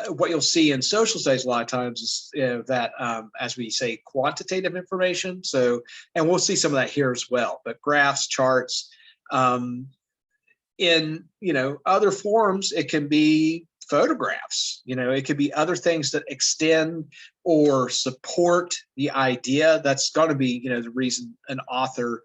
what you'll see in social studies a lot of times is that, as we say, quantitative information. So, and we'll see some of that here as well, but graphs, charts, in, other forms, it can be photographs, it could be other things that extend or support the idea. That's going to be, the reason an author,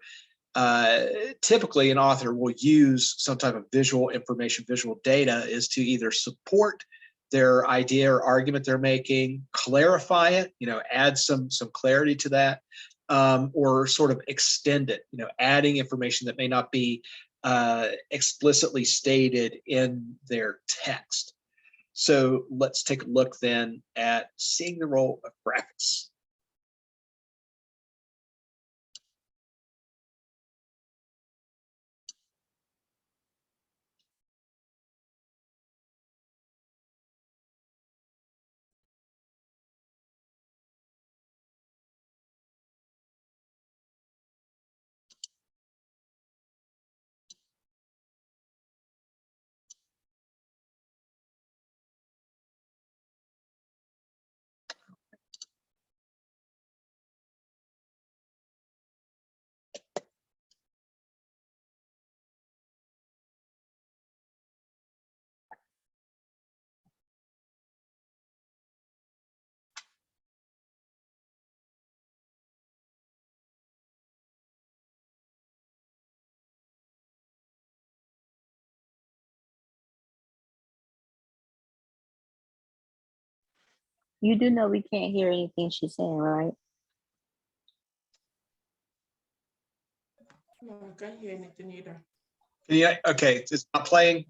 typically an author will use some type of visual information, visual data, is to either support their idea or argument they're making, clarify it, add some clarity to that, or sort of extend it, adding information that may not be explicitly stated in their text. So let's take a look then at seeing the role of graphics. You do know we can't hear anything she's saying, right? No, I can't hear anything either. Yeah, okay, it's not playing.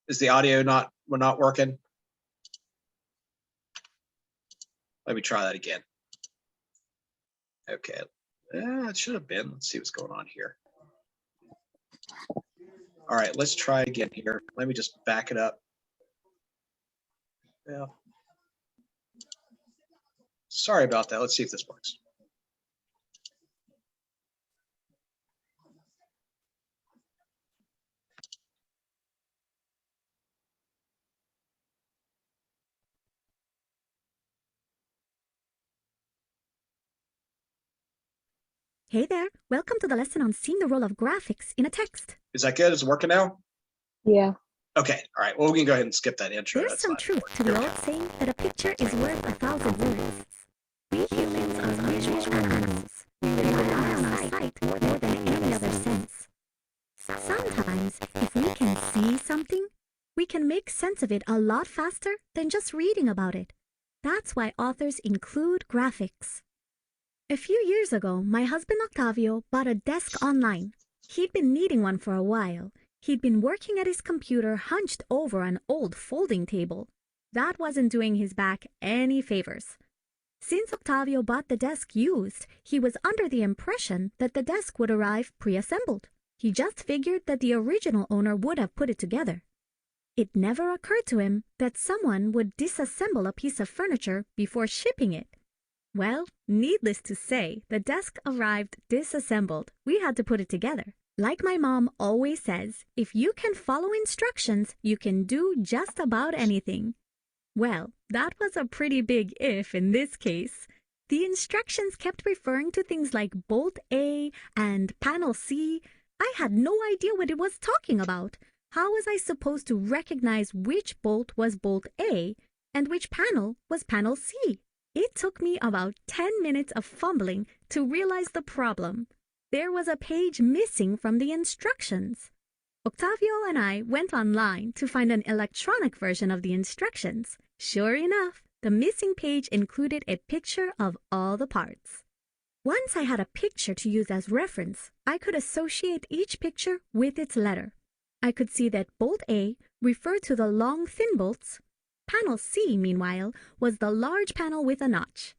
Is the audio not working? Let me try that again. Okay, it should have been. Let's see what's going on here. All right, let's try again here. Let me just back it up. Yeah. Sorry about that. Let's see if this works. Hey there, welcome to the lesson on seeing the role of graphics in a text. Is that good? Is it working now? Yeah. Okay, all right. Well, we can go ahead and skip that intro. There's some truth to the old saying that a picture is worth 1,000 words. We humans are visual animals. We rely on our sight more than any other sense. Sometimes, if we can see something, we can make sense of it a lot faster than just reading about it. That's why authors include graphics. A few years ago, my husband Octavio bought a desk online. He'd been needing one for a while. He'd been working at his computer hunched over an old folding table. That wasn't doing his back any favors. Since Octavio bought the desk used, he was under the impression that the desk would arrive pre-assembled. He just figured that the original owner would have put it together. It never occurred to him that someone would disassemble a piece of furniture before shipping it. Well, needless to say, the desk arrived disassembled. We had to put it together. Like my mom always says, if you can follow instructions, you can do just about anything. Well, that was a pretty big if in this case. The instructions kept referring to things like bolt A and panel C. I had no idea what it was talking about. How was I supposed to recognize which bolt was bolt A and which panel was panel C? It took me about 10 minutes of fumbling to realize the problem. There was a page missing from the instructions. Octavio and I went online to find an electronic version of the instructions. Sure enough, the missing page included a picture of all the parts. Once I had a picture to use as reference, I could associate each picture with its letter. I could see that bolt A referred to the long thin bolts. Panel C, meanwhile, was the large panel with a notch.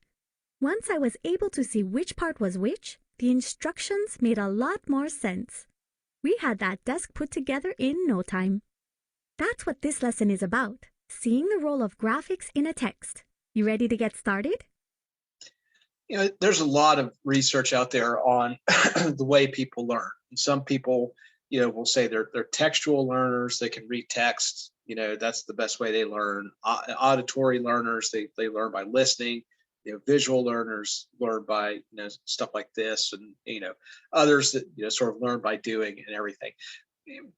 Once I was able to see which part was which, the instructions made a lot more sense. We had that desk put together in no time. That's what this lesson is about, seeing the role of graphics in a text. You ready to get started? There's a lot of research out there on the way people learn. Some people, we'll say they're textual learners. They can read text. That's the best way they learn. Auditory learners, they learn by listening. Visual learners learn by stuff like this, and others that sort of learn by doing and everything.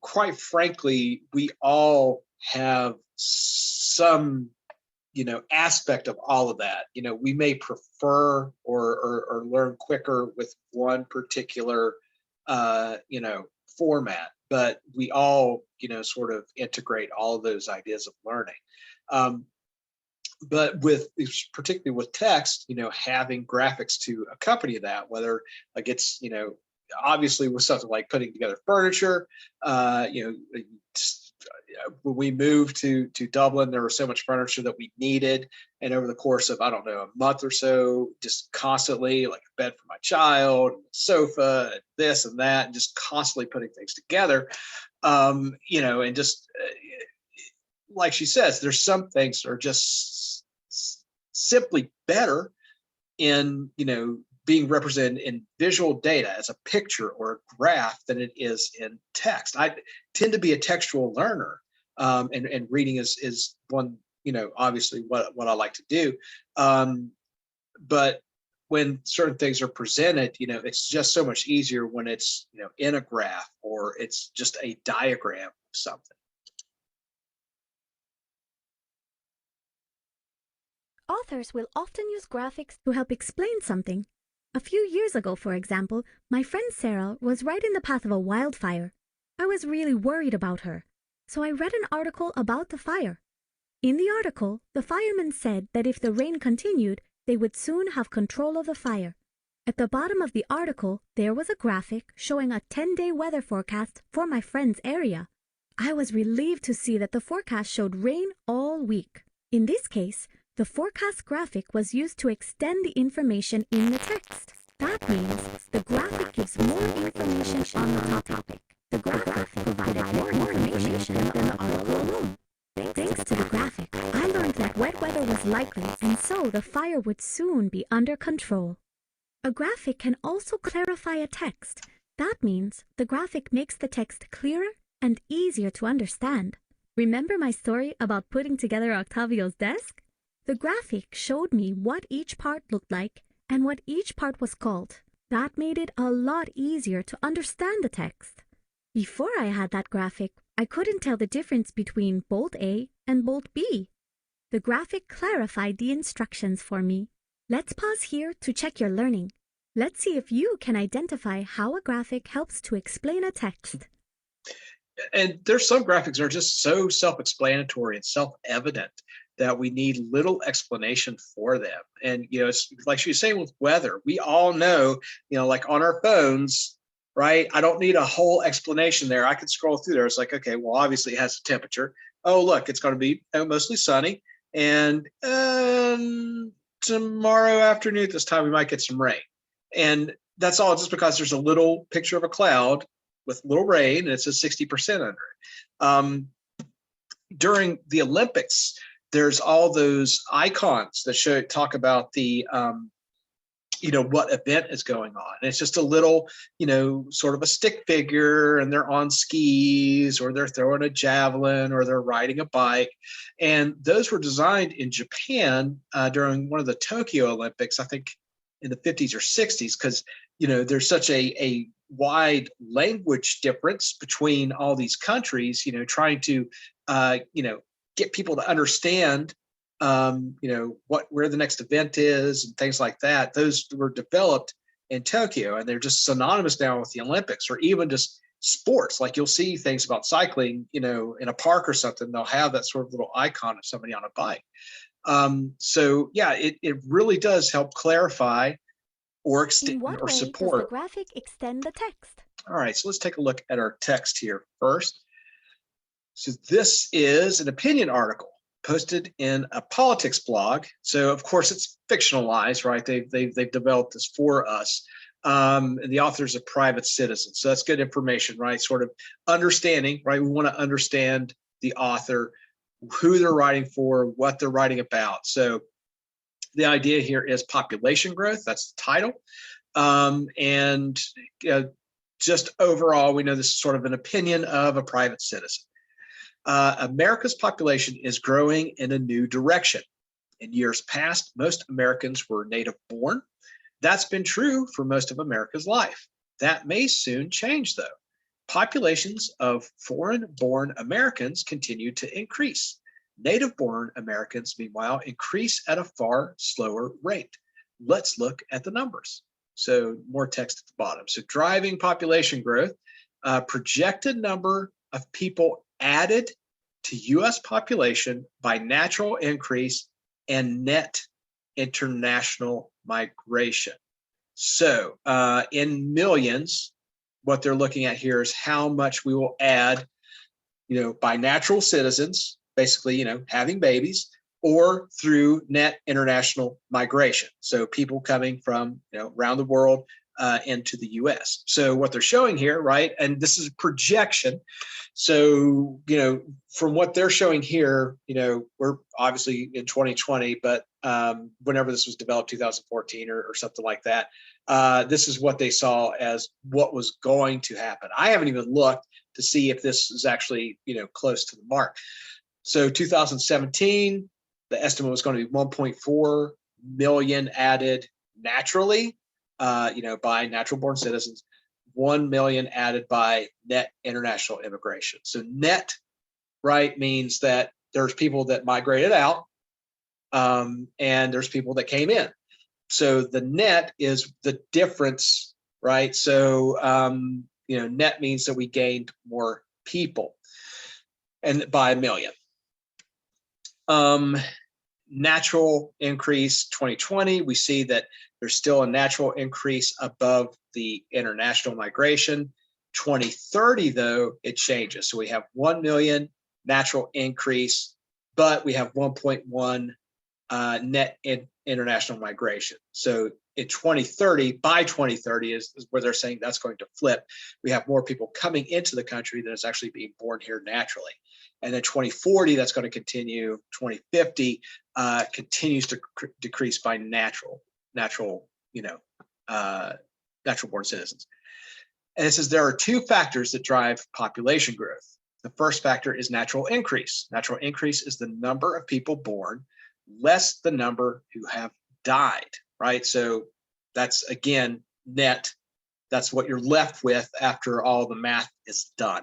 Quite frankly, we all have some aspect of all of that. We may prefer or learn quicker with one particular format, but we all sort of integrate all of those ideas of learning. But particularly with text, having graphics to accompany that, whether like it's obviously with something like putting together furniture, when we moved to Dublin, there was so much furniture that we needed. And over the course of, I don't know, a month or so, just constantly, like a bed for my child, a sofa, and this and that, and just constantly putting things together, and just like she says, there's some things that are just simply better in, being represented in visual data as a picture or a graph than it is in text. I tend to be a textual learner, and reading is one, obviously what I like to do. But when certain things are presented, it's just so much easier when it's, in a graph or it's just a diagram of something. Authors will often use graphics to help explain something. A few years ago, for example, my friend Sarah was right in the path of a wildfire. I was really worried about her, so I read an article about the fire. In the article, the firemen said that if the rain continued, they would soon have control of the fire. At the bottom of the article, there was a graphic showing a 10-day weather forecast for my friend's area. I was relieved to see that the forecast showed rain all week. In this case, the forecast graphic was used to extend the information in the text. That means the graphic gives more information on the topic. The graphic provided more information than the article alone. Thanks to the graphic, I learned that wet weather was likely, and so the fire would soon be under control. A graphic can also clarify a text. That means the graphic makes the text clearer and easier to understand. Remember my story about putting together Octavio's desk? The graphic showed me what each part looked like and what each part was called. That made it a lot easier to understand the text. Before I had that graphic, I couldn't tell the difference between bolt A and bolt B. The graphic clarified the instructions for me. Let's pause here to check your learning. Let's see if you can identify how a graphic helps to explain a text. And there's some graphics that are just so self-explanatory and self-evident that we need little explanation for them. And, it's like she was saying with weather, we all know, like on our phones, right? I don't need a whole explanation there. I can scroll through there. It's like, okay, well, obviously it has a temperature. Oh, look, it's going to be mostly sunny. And tomorrow afternoon, this time we might get some rain. And that's all just because there's a little picture of a cloud with little rain and it says 60% under it. During the Olympics, there's all those icons that talk about the, what event is going on. And it's just a little, sort of a stick figure, and they're on skis, or they're throwing a javelin, or they're riding a bike. And those were designed in Japan during one of the Tokyo Olympics, I think in the 50s or 60s, because, there's such a wide language difference between all these countries, trying to, get people to understand, where the next event is and things like that. Those were developed in Tokyo, and they're just synonymous now with the Olympics, or even just sports. Like you'll see things about cycling, in a park or something, they'll have that sort of little icon of somebody on a bike. So yeah, it really does help clarify or extend or support. Does the graphic extend the text? All right, so let's take a look at our text here first. So this is an opinion article posted in a politics blog. So of course it's fictionalized, right? They've developed this for us. And the author's a private citizen. So that's good information, right? Sort of understanding, right? We want to understand the author, who they're writing for, what they're writing about. So the idea here is population growth. That's the title. And just overall, we know this is sort of an opinion of a private citizen. America's population is growing in a new direction. In years past, most Americans were native born. That's been true for most of America's life. That may soon change, though. Populations of foreign-born Americans continue to increase. Native-born Americans, meanwhile, increase at a far slower rate. Let's look at the numbers. So more text at the bottom. So driving population growth, projected number of people added to U.S. population by natural increase and net international migration. So in millions, what they're looking at here is how much we will add, by natural citizens, basically, having babies, or through net international migration. So people coming from, around the world into the US. So what they're showing here, right, and this is a projection. So, from what they're showing here, we're obviously in 2020, but whenever this was developed, 2014 or something like that, this is what they saw as what was going to happen. I haven't even looked to see if this is actually, close to the mark. So 2017, the estimate was going to be 1.4 million added naturally, by natural-born citizens, 1 million added by net international immigration. So net, right, means that there's people that migrated out, and there's people that came in. So the net is the difference, right? So, net means that we gained more people, and by a million. Natural increase 2020, we see that there's still a natural increase above the international migration. 2030, though, it changes. So we have 1 million natural increase, but we have 1.1 net international migration. So in 2030, by 2030 is where they're saying that's going to flip. We have more people coming into the country than is actually being born here naturally. And then 2040, that's going to continue. 2050 continues to decrease by natural born citizens. And it says there are two factors that drive population growth. The first factor is natural increase. Natural increase is the number of people born less the number who have died, right? So that's, again, net. That's what you're left with after all the math is done.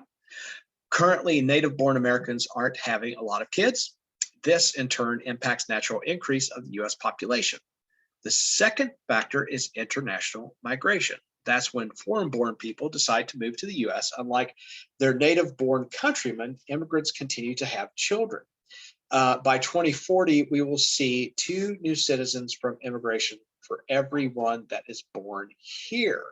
Currently, native-born Americans aren't having a lot of kids. This, in turn, impacts natural increase of the U.S. population. The second factor is international migration. That's when foreign-born people decide to move to the U.S. Unlike their native-born countrymen, immigrants continue to have children. By 2040, we will see 2 new citizens from immigration for everyone that is born here.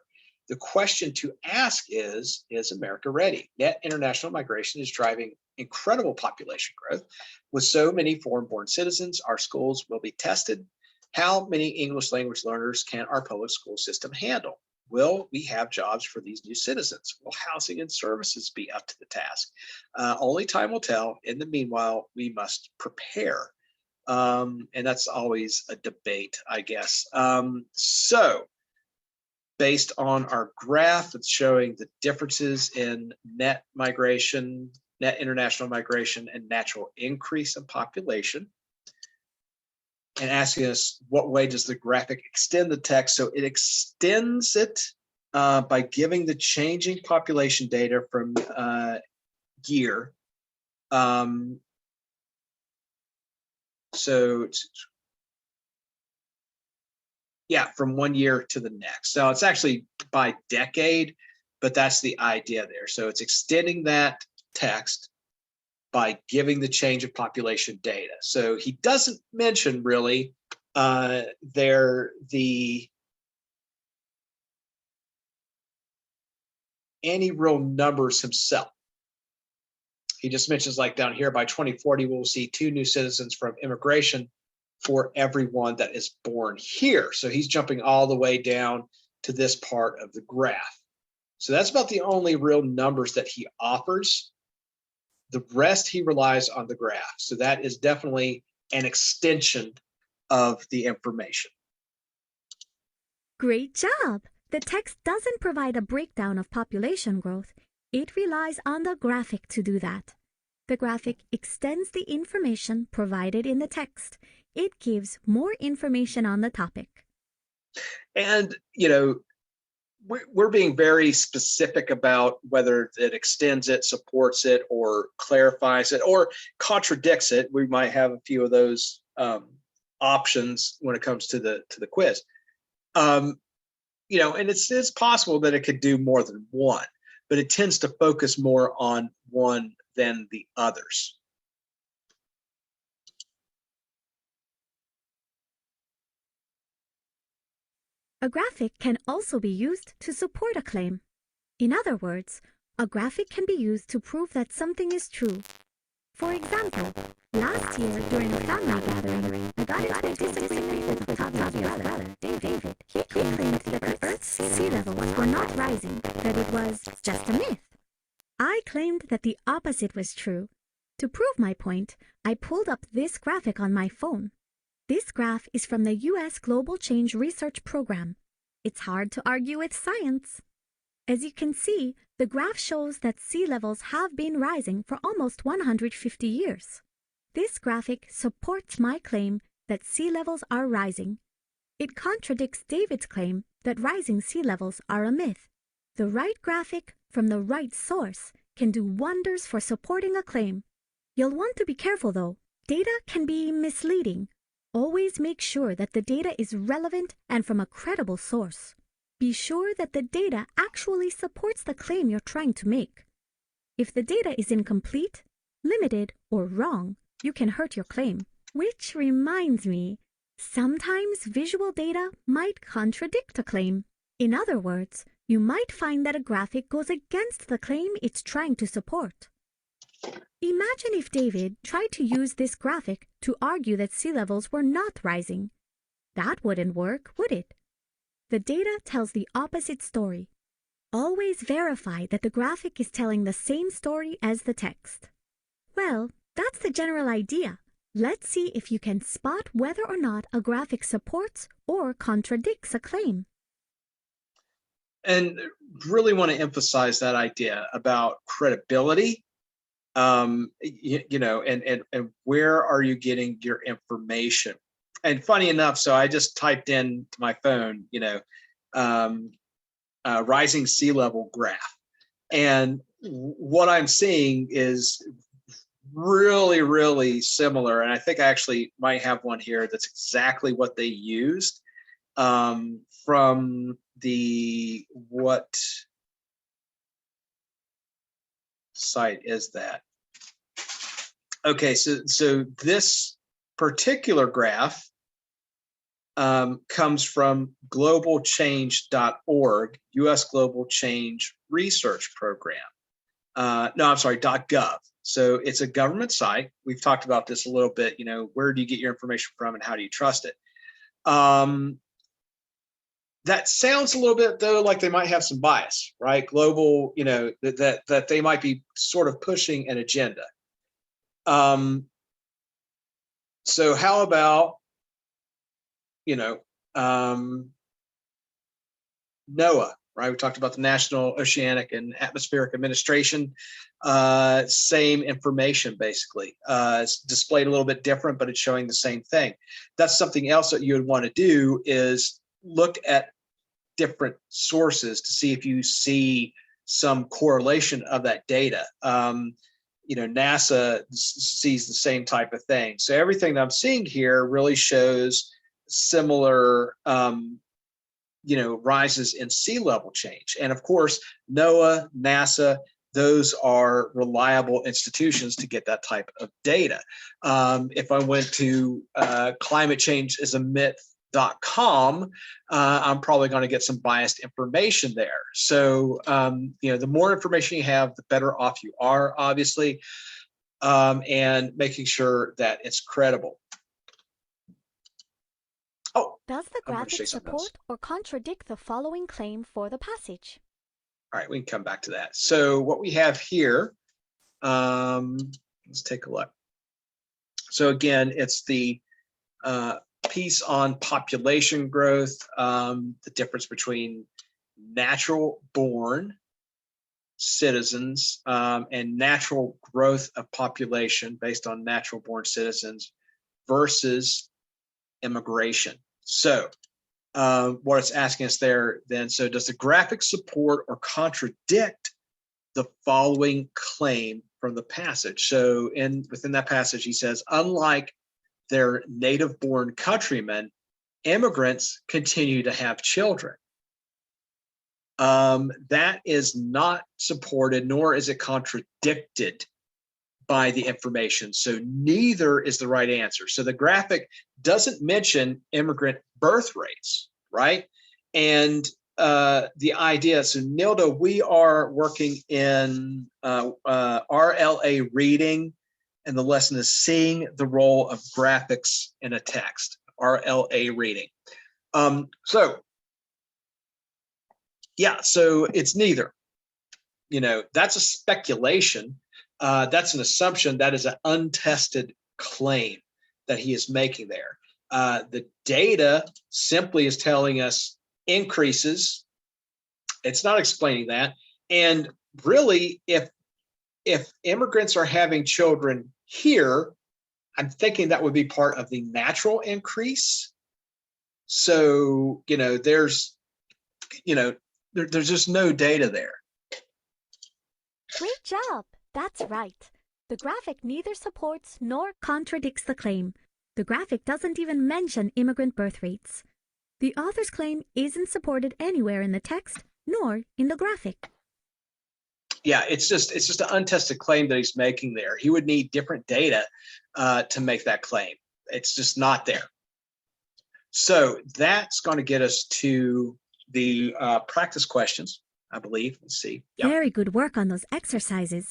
The question to ask is America ready? Net international migration is driving incredible population growth. With so many foreign-born citizens, our schools will be tested. How many English language learners can our public school system handle? Will we have jobs for these new citizens? Will housing and services be up to the task? Only time will tell. In the meanwhile, we must prepare. And that's always a debate, I guess. So based on our graph, it's showing the differences in net migration, net international migration, and natural increase in population. And asking us what way does the graphic extend the text? So it extends it by giving the changing population data from year. From one year to the next. So it's actually by decade, but that's the idea there. So it's extending that text by giving the change of population data. So he doesn't mention really any real numbers himself. He just mentions, like down here, by 2040, we'll see 2 new citizens from immigration for everyone that is born here. So he's jumping all the way down to this part of the graph. So that's about the only real numbers that he offers. The rest he relies on the graph. So that is definitely an extension of the information. Great job! The text doesn't provide a breakdown of population growth. It relies on the graphic to do that. The graphic extends the information provided in the text. It gives more information on the topic. And, we're being very specific about whether it extends it, supports it, or clarifies it, or contradicts it. We might have a few of those options when it comes to the quiz. And it's possible that it could do more than one, but it tends to focus more on one than the others. A graphic can also be used to support a claim. In other words, a graphic can be used to prove that something is true. For example, last year during a family gathering, I got into a disagreement with Octavia's brother, David. He claimed that the Earth's sea levels were not rising, that it was just a myth. I claimed that the opposite was true. To prove my point, I pulled up this graphic on my phone. This graph is from the U.S. Global Change Research Program. It's hard to argue with science. As you can see, the graph shows that sea levels have been rising for almost 150 years. This graphic supports my claim that sea levels are rising. It contradicts David's claim that rising sea levels are a myth. The right graphic from the right source can do wonders for supporting a claim. You'll want to be careful though. Data can be misleading. Always make sure that the data is relevant and from a credible source. Be sure that the data actually supports the claim you're trying to make. If the data is incomplete, limited, or wrong, you can hurt your claim. Which reminds me, sometimes visual data might contradict a claim. In other words, you might find that a graphic goes against the claim it's trying to support. Imagine if David tried to use this graphic to argue that sea levels were not rising. That wouldn't work, would it? The data tells the opposite story. Always verify that the graphic is telling the same story as the text. Well, that's the general idea. Let's see if you can spot whether or not a graphic supports or contradicts a claim. And really want to emphasize that idea about credibility. And where are you getting your information? And funny enough, so I just typed in to my phone, rising sea level graph. And what I'm seeing is really, really similar. And I think I actually might have one here that's exactly what they used from what site is that? Okay, so this particular graph comes from globalchange.org, U.S. Global Change Research Program. .gov. So it's a government site. We've talked about this a little bit. Where do you get your information from and how do you trust it? That sounds a little bit though like they might have some bias, right? Global, that they might be sort of pushing an agenda. So how about, NOAA, right? We talked about the National Oceanic and Atmospheric Administration. Same information, basically. It's displayed a little bit different, but it's showing the same thing. That's something else that you would want to do is look at different sources to see if you see some correlation of that data. NASA sees the same type of thing. So everything that I'm seeing here really shows similar, rises in sea level change. And of course, NOAA, NASA, those are reliable institutions to get that type of data. If I went to climatechangeisамyth.com, I'm probably going to get some biased information there. So, the more information you have, the better off you are, obviously, and making sure that it's credible. Oh, does the graphic support or contradict the following claim for the passage? All right, we can come back to that. So what we have here, let's take a look. So again, it's the piece on population growth, the difference between natural born citizens and natural growth of population based on natural born citizens versus immigration. So what it's asking us there then, so does the graphic support or contradict the following claim from the passage? So within that passage, he says, unlike their native born countrymen, immigrants continue to have children. That is not supported, nor is it contradicted by the information. So neither is the right answer. So the graphic doesn't mention immigrant birth rates, right? And the idea, so Nilda, we are working in RLA reading, and the lesson is seeing the role of graphics in a text, RLA reading. So it's neither. That's a speculation. That's an assumption. That is an untested claim that he is making there. The data simply is telling us increases. It's not explaining that. And really, if immigrants are having children here, I'm thinking that would be part of the natural increase. So, there's just no data there. Great job! That's right. The graphic neither supports nor contradicts the claim. The graphic doesn't even mention immigrant birth rates. The author's claim isn't supported anywhere in the text nor in the graphic. Yeah, it's just an untested claim that he's making there. He would need different data to make that claim. It's just not there. So that's going to get us to the practice questions, I believe. Let's see. Yep. Very good work on those exercises.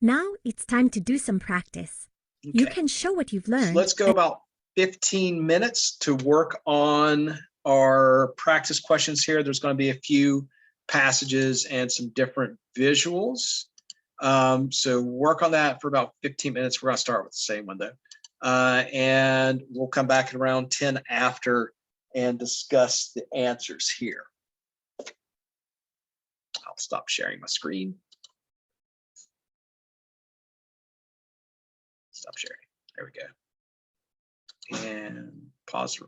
Now it's time to do some practice. Okay. You can show what you've learned. So let's go about 15 minutes to work on our practice questions here. There's going to be a few passages and some different visuals. So work on that for about 15 minutes. We're going to start with the same one though. And we'll come back at around 10 after and discuss the answers here. I'll stop sharing my screen. Stop sharing. There we go. And pause.